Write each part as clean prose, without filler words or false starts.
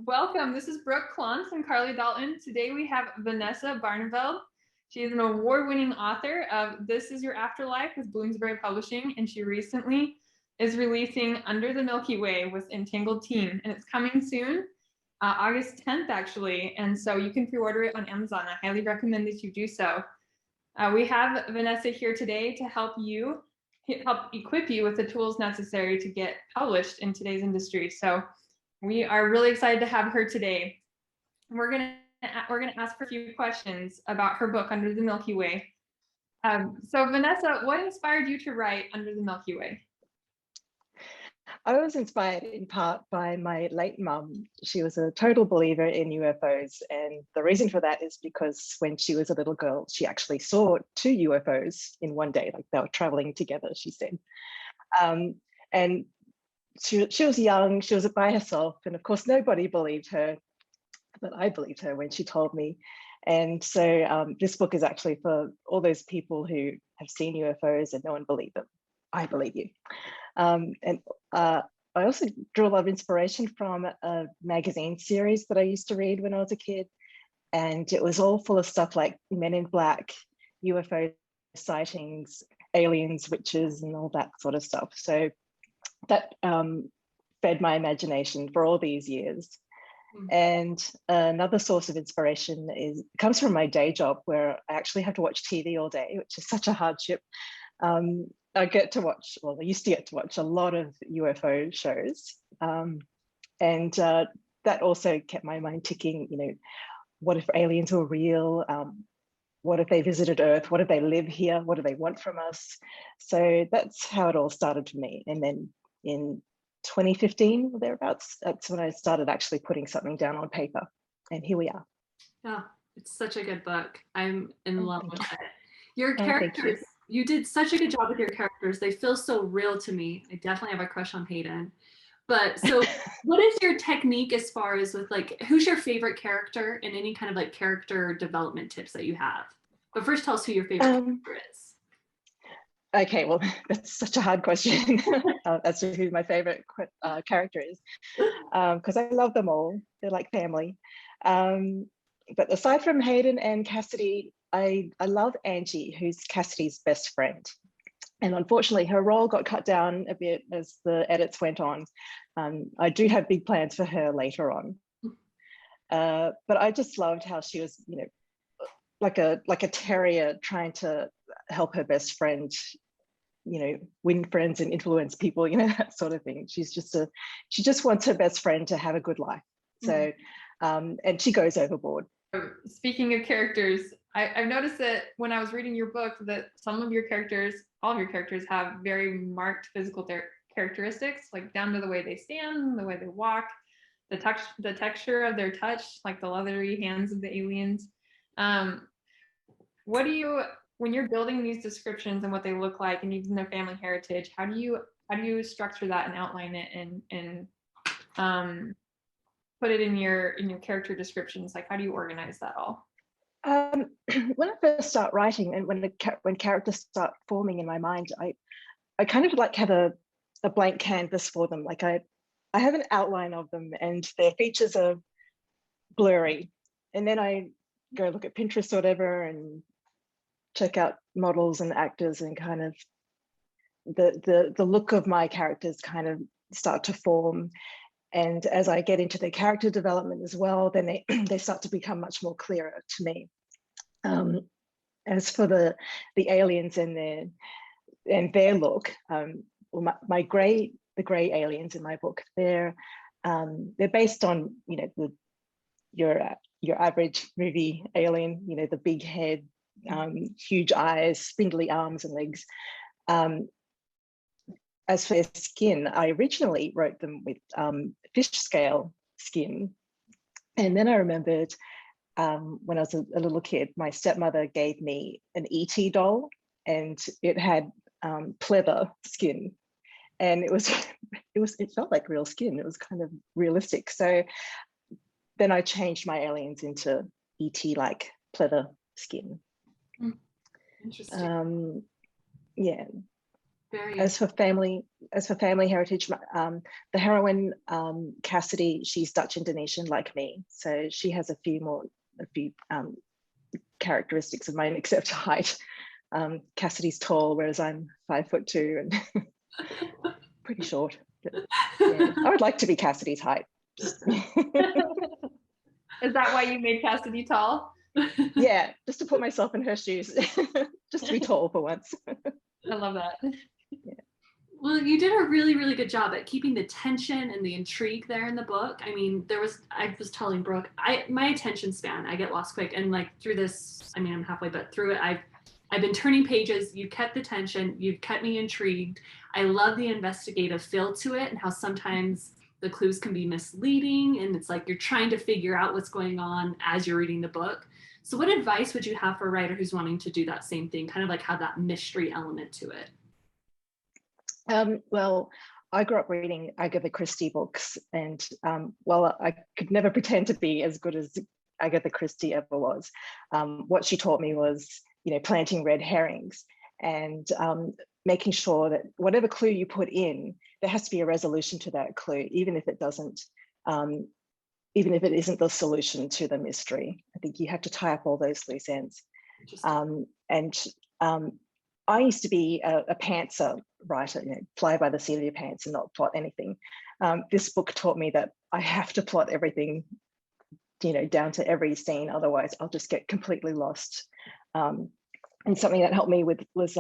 Welcome. This is Brooke and Karlie Dalton. Today we have Vanessa Barneveld. She is an award-winning author of This Is Your Afterlife with Bloomsbury Publishing, and she recently is releasing Under the Milky Way with Entangled Teen, and it's coming soon, August 10th actually, and so you can pre-order it on Amazon. I highly recommend that you do so. We have Vanessa here today to help equip you with the tools necessary to get published in today's industry. So we are really excited to have her today. We're gonna ask her a few questions about her book, Under the Milky Way. So Vanessa, what inspired you to write Under the Milky Way? I was inspired in part by my late mum. She was a total believer in UFOs. And the reason for that is because when she was a little girl, she actually saw 2 UFOs in one day, like they were traveling together, she said. And she was young, she was by herself. And of course, nobody believed her, but I believed her when she told me. And so this book is actually for all those people who have seen UFOs and no one believed them. I believe you. I also drew a lot of inspiration from a magazine series that I used to read when I was a kid. And it was all full of stuff like Men in Black, UFO sightings, aliens, witches, and all that sort of stuff. So that fed my imagination for all these years. And another source of inspiration comes from my day job, where I actually have to watch TV all day, which is such a hardship. I get to watch, well, I used to get to watch a lot of UFO shows. And that also kept my mind ticking, you know, what if aliens were real? What if they visited Earth? What if they live here? What do they want from us? So that's how it all started for me. And then in 2015 or thereabouts, that's when I started actually putting something down on paper. And here we are. Yeah, it's such a good book. I'm in love with it. Your Oh, characters, you did such a good job with your characters. They feel so real to me. I definitely have a crush on Hayden. But so what is your technique as far as with like, who's your favorite character and any kind of like character development tips that you have? But first tell us who your favorite character is. Okay, well, that's such a hard question. As to who my favorite character is, because I love them all. They're like family. But aside from Hayden and Cassidy, I love Angie, who's Cassidy's best friend. And unfortunately, her role got cut down a bit as the edits went on. I do have big plans for her later on. But I just loved how she was, you know, like a terrier trying to help her best friend, you know, win friends and influence people, you know, that sort of thing. She just wants her best friend to have a good life. So, and she goes overboard. Speaking of characters, I've noticed that when I was reading your book that some of your characters, all of your characters, have very marked physical characteristics, like down to the way they stand, the way they walk, the texture of their touch, like the leathery hands of the aliens. What do you, when you're building these descriptions and what they look like and even their family heritage, how do you structure that and outline it and put it in your character descriptions? Like, how do you organize that all? When I first start writing and when characters start forming in my mind, I kind of like have a blank canvas for them. Like I have an outline of them and their features are blurry. And then I go look at Pinterest or whatever and check out models and actors, and kind of the look of my characters kind of start to form. And as I get into their character development as well, then they start to become much more clearer to me. As for the aliens and their look, well, the gray aliens in my book, they're based on, you know, your average movie alien, you know, the big head, huge eyes, spindly arms and legs. As for their skin, I originally wrote them with fish scale skin. And then I remembered when I was a little kid, my stepmother gave me an E.T. doll, and it had pleather skin. And it felt like real skin. It was kind of realistic. So then I changed my aliens into E.T. like pleather skin. Interesting. Yeah. As for family heritage, the heroine, Cassidy, she's Dutch Indonesian like me, so she has a few characteristics of mine, except height. Cassidy's tall, whereas I'm 5'2" and pretty short. But, yeah, I would like to be Cassidy's height. Is that why you made Cassidy tall? Yeah, just to put myself in her shoes, just to be tall for once. I love that. Yeah. Well, you did a really, really good job at keeping the tension and the intrigue there in the book. I mean, I was telling Brooke, my attention span, I get lost quick. And like through this, I mean, I'm halfway, but through it, I've been turning pages. You kept the tension. You've kept me intrigued. I love the investigative feel to it and how sometimes the clues can be misleading. And it's like you're trying to figure out what's going on as you're reading the book. So what advice would you have for a writer who's wanting to do that same thing, kind of like have that mystery element to it? Well, I grew up reading Agatha Christie books, and while I could never pretend to be as good as Agatha Christie ever was, what she taught me was, planting red herrings and making sure that whatever clue you put in, there has to be a resolution to that clue, even if it isn't the solution to the mystery. I think you have to tie up all those loose ends. I used to be a pantser writer, fly by the seat of your pants and not plot anything. This book taught me that I have to plot everything, down to every scene. Otherwise, I'll just get completely lost. And something that helped me was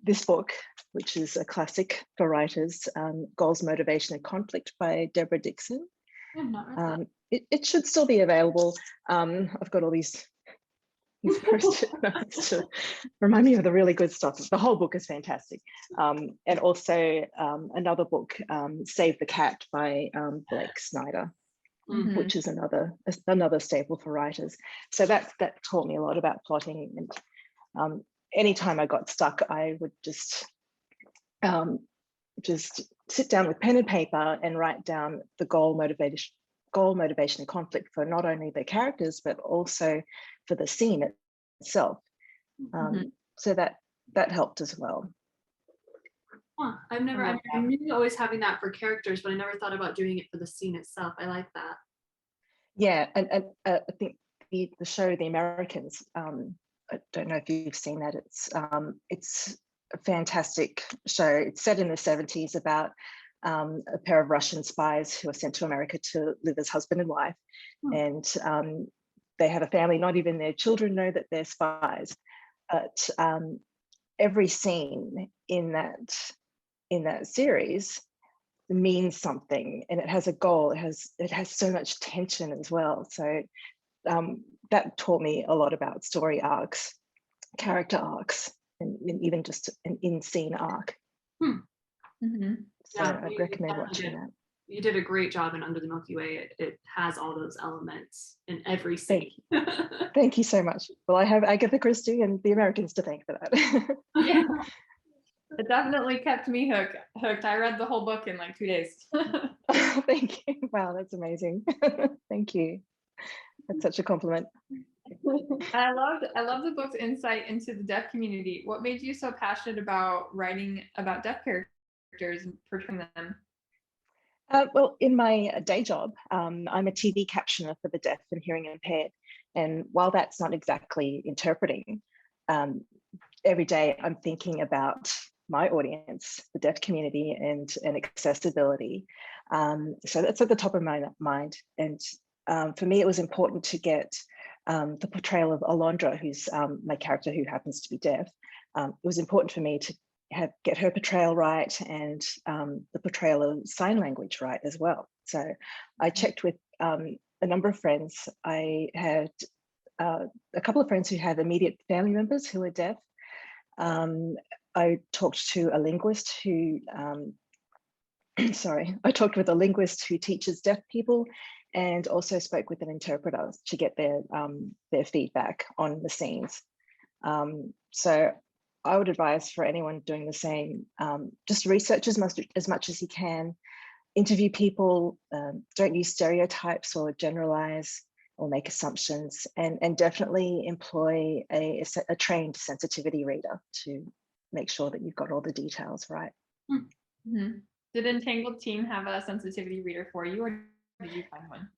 this book, which is a classic for writers, Goals, Motivation and Conflict by Deborah Dixon. I've not read that. It should still be available. I've got all these Post-it notes to remind me of the really good stuff. The whole book is fantastic. And also another book, Save the Cat by Blake Snyder, which is another staple for writers. So that taught me a lot about plotting. And anytime I got stuck, I would just sit down with pen and paper and write down the goal, motivation and conflict for not only the characters, but also for the scene itself. So that helped as well. I knew always having that for characters, but I never thought about doing it for the scene itself. I like that. Yeah, and I think the show The Americans, I don't know if you've seen that. It's a fantastic show. It's set in the 70s about a pair of Russian spies who are sent to America to live as husband and wife. And they have a family, not even their children know that they're spies. But every scene in that series means something, and it has a goal. It has so much tension as well. So that taught me a lot about story arcs, character arcs, and even just an in-scene arc. So I'd recommend watching that. You did a great job in Under the Milky Way. It has all those elements in every scene. Thank you so much. Well, I have Agatha Christie and The Americans to thank for that. Yeah. It definitely kept me hooked. I read the whole book in like 2 days. Thank you. Wow, that's amazing. Thank you. That's such a compliment. I love the book's insight into the deaf community. What made you so passionate about writing about deaf characters and portraying them? Well, in my day job, I'm a TV captioner for the deaf and hearing impaired. And while that's not exactly interpreting, every day I'm thinking about my audience, the deaf community, and accessibility. So that's at the top of my mind. And for me, it was important to get the portrayal of Alondra, who's my character who happens to be deaf. It was important for me to get her portrayal right and the portrayal of sign language right as well. So I checked with a number of friends. I had a couple of friends who have immediate family members who are deaf. I talked to a linguist who, I talked with a linguist who teaches deaf people, and also spoke with an interpreter to get their feedback on the scenes. So I would advise for anyone doing the same, just research as much as you can, interview people, don't use stereotypes or generalize or make assumptions, and definitely employ a trained sensitivity reader to make sure that you've got all the details right. Mm-hmm. Did Entangled Teen have a sensitivity reader for you, or did you find one?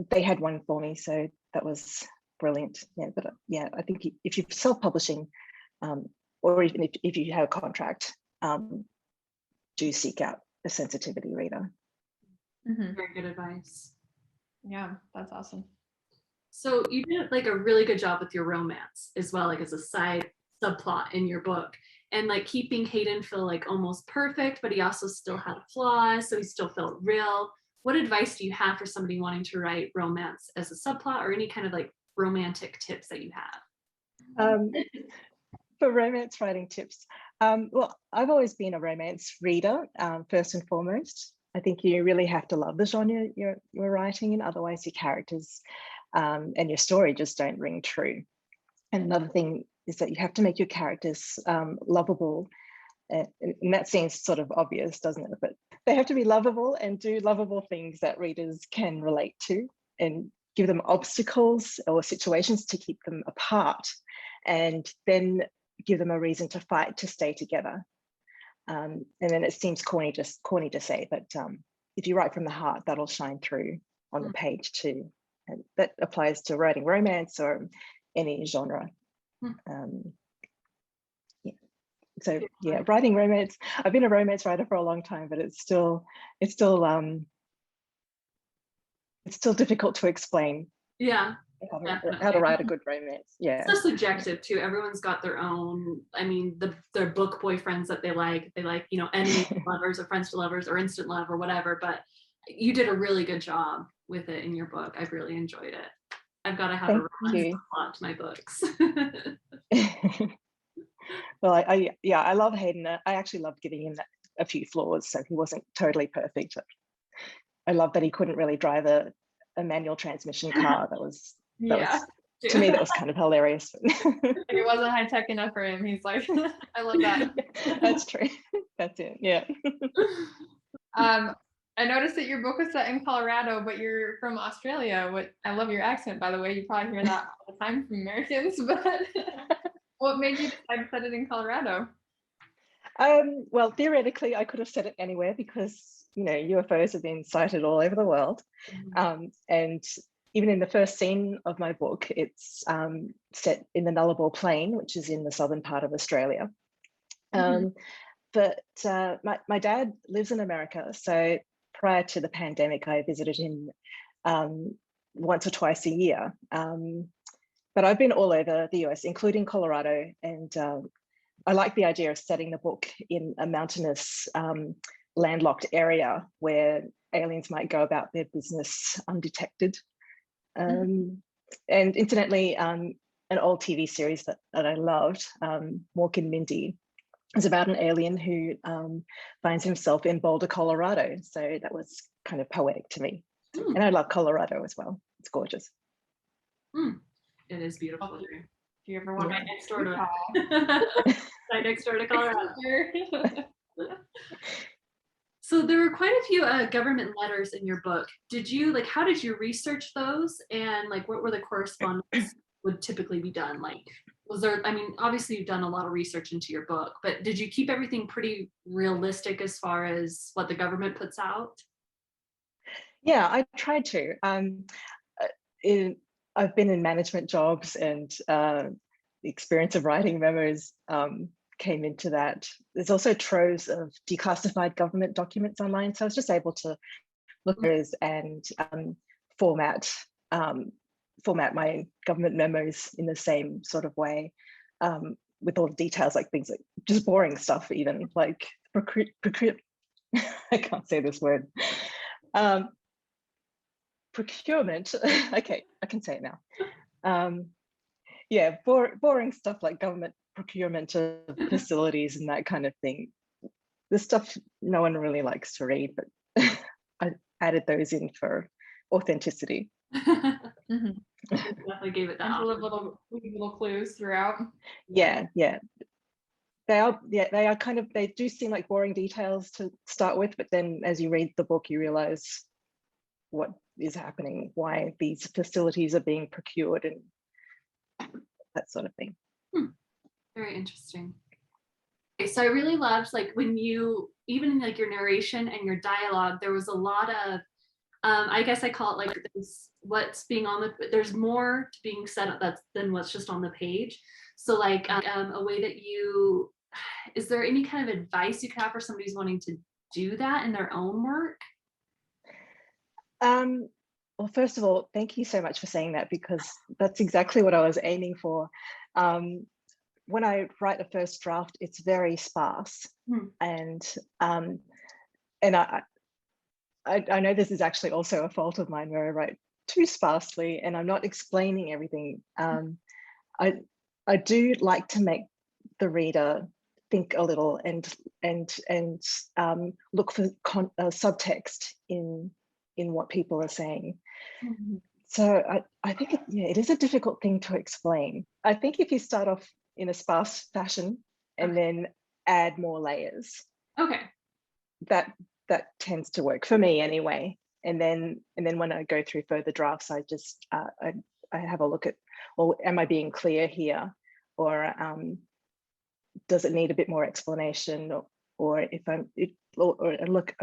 They had one for me, so that was brilliant. Yeah, but yeah, I think if you're self-publishing, or even if you have a contract, do seek out a sensitivity reader. Very good advice. Yeah, that's awesome. So you did like a really good job with your romance as well, like as a side subplot in your book, and like keeping Hayden feel like almost perfect, but he also still had flaws, so he still felt real. What advice do you have for somebody wanting to write romance as a subplot, or any kind of like romantic tips that you have? For romance writing tips, well, I've always been a romance reader, first and foremost. I think you really have to love the genre you're writing in, otherwise your characters and your story just don't ring true. And another thing is that you have to make your characters lovable. And that seems sort of obvious, doesn't it? But they have to be lovable and do lovable things that readers can relate to, and give them obstacles or situations to keep them apart, and then give them a reason to fight to stay together. And then it seems corny to say, but if you write from the heart, that'll shine through on the page too. And that applies to writing romance or any genre. Yeah. So yeah, writing romance. I've been a romance writer for a long time, but it's still difficult to explain. Yeah. How to write a good romance. Yeah. It's so subjective too. Everyone's got their own, I mean, their book boyfriends that they like, you know, enemy lovers or friends to lovers or instant love or whatever, but you did a really good job with it in your book. I've really enjoyed it. I've got to have a lot to my books. Well, I love Hayden. I actually loved giving him a few flaws, so he wasn't totally perfect. I love that he couldn't really drive a manual transmission car. That was to me, that was kind of hilarious. It wasn't high tech enough for him. He's like, I love that. That's true. That's it. Yeah. I noticed that your book was set in Colorado, but you're from Australia. I love your accent, by the way. You probably hear that all the time from Americans, but what made you decide to set it in Colorado? Well, theoretically, I could have set it anywhere because, you know, UFOs have been sighted all over the world. And even in the first scene of my book, it's set in the Nullarbor Plain, which is in the southern part of Australia. But my dad lives in America. So prior to the pandemic, I visited him once or twice a year. But I've been all over the US, including Colorado. And I like the idea of setting the book in a mountainous, landlocked area where aliens might go about their business undetected. And incidentally, an old TV series that I loved, Mork and Mindy, is about an alien who finds himself in Boulder, Colorado. So that was kind of poetic to me. And I love Colorado as well. It's gorgeous. It is beautiful. If you ever want right next door to right next door to Colorado. So there were quite a few government letters in your book. How did you research those, and like what were the correspondence would typically be done? Like, was there, I mean, obviously you've done a lot of research into your book, but did you keep everything pretty realistic as far as what the government puts out? Yeah, I tried to. I've been in management jobs, and the experience of writing memos came into that. There's also troves of declassified government documents online, so I was just able to look at those and format my government memos in the same sort of way, with all the details, like things like just boring stuff, even like I can't say this word. Procurement. Okay, I can say it now. Yeah, boring stuff like government procurement of facilities and that kind of thing. The stuff no one really likes to read, but I added those in for authenticity. Definitely gave it that. Little clues throughout. Yeah. They are kind of, they do seem like boring details to start with, but then as you read the book, you realize what is happening, why these facilities are being procured, and that sort of thing. Very interesting. So I really loved like when you, even in like your narration and your dialogue, there was a lot of, I guess I call it like what's being on the, there's more being said that's than what's just on the page. So like a way that you, is there any kind of advice you could have for somebody who's wanting to do that in their own work? Well, first of all, thank you so much for saying that, because that's exactly what I was aiming for. When I write a first draft, it's very sparse, and I know this is actually also a fault of mine, where I write too sparsely and I'm not explaining everything. I do like to make the reader think a little and look for subtext in what people are saying. So I think it is a difficult thing to explain. I think if you start off in a sparse fashion and then add more layers, that tends to work for me anyway. And then when I go through further drafts, I just I have a look at, well, am I being clear here, or does it need a bit more explanation, or if I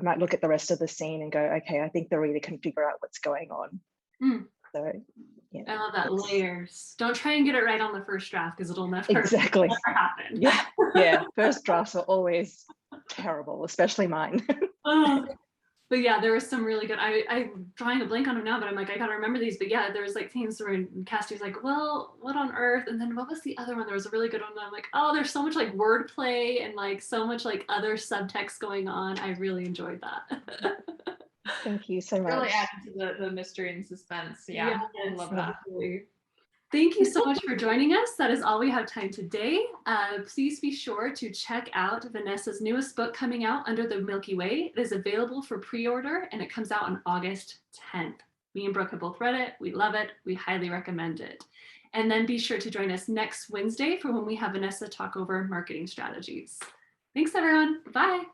might look at the rest of the scene and go, okay, I think the reader can figure out what's going on. So yeah, I love that. Layers. Don't try and get it right on the first draft, because it'll never exactly happen. Yeah, first drafts are always terrible, especially mine. But yeah, there was some really good, I'm drawing a blank on them now, but I'm like, I gotta remember these. But yeah, there was like things where Cassie's like, well, what on earth? And then what was the other one? There was a really good one. And I'm like, oh, there's so much like wordplay and like so much like other subtext going on. I really enjoyed that. Thank you so much. Really added to the mystery and suspense. Yeah, I love that. Thank you so much for joining us. That is all we have time today. Please be sure to check out Vanessa's newest book coming out, Under the Milky Way. It is available for pre-order and it comes out on August 10th. Me and Brooke have both read it. We love it. We highly recommend it. And then be sure to join us next Wednesday for when we have Vanessa talk over marketing strategies. Thanks, everyone. Bye.